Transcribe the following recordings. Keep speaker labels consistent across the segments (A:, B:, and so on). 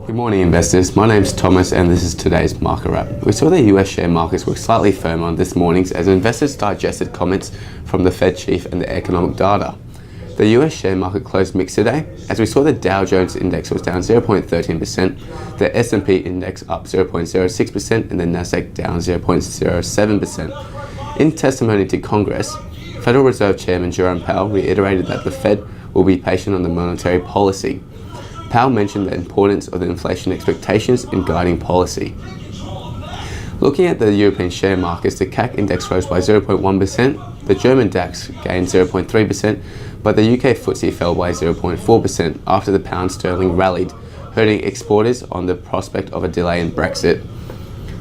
A: Good morning investors, my name is Thomas and this is today's market wrap. We saw the US share markets were slightly firmer this morning as investors digested comments from the Fed chief and the economic data. The US share market closed mixed today as we saw the Dow Jones index was down 0.13%, the S&P index up 0.06% and the Nasdaq down 0.07%. In testimony to Congress, Federal Reserve Chairman Jerome Powell reiterated that the Fed will be patient on the monetary policy. Powell mentioned the importance of the inflation expectations in guiding policy. Looking at the European share markets, the CAC index rose by 0.1%, the German DAX gained 0.3%, but the UK FTSE fell by 0.4% after the pound sterling rallied, hurting exporters on the prospect of a delay in Brexit.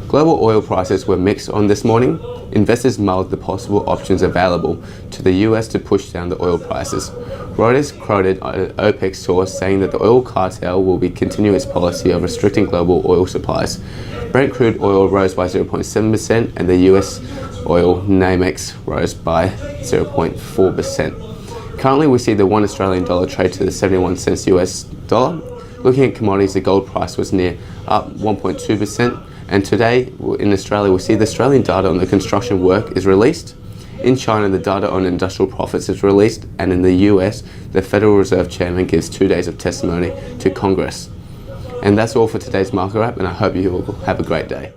A: Global oil prices were mixed on this morning. Investors mulled the possible options available to the US to push down the oil prices. Reuters quoted an OPEC source saying that the oil cartel will continue its policy of restricting global oil supplies. Brent crude oil rose by 0.7% and the US oil NYMEX rose by 0.4%. Currently we see the $1 Australian dollar trade to the 71 cents US dollar. Looking at commodities, the gold price was near up 1.2%. And today in Australia, we see the Australian data on the construction work is released. In China, the data on industrial profits is released. And in the US, the Federal Reserve Chairman gives 2 days of testimony to Congress. And that's all for today's market wrap, and I hope you all have a great day.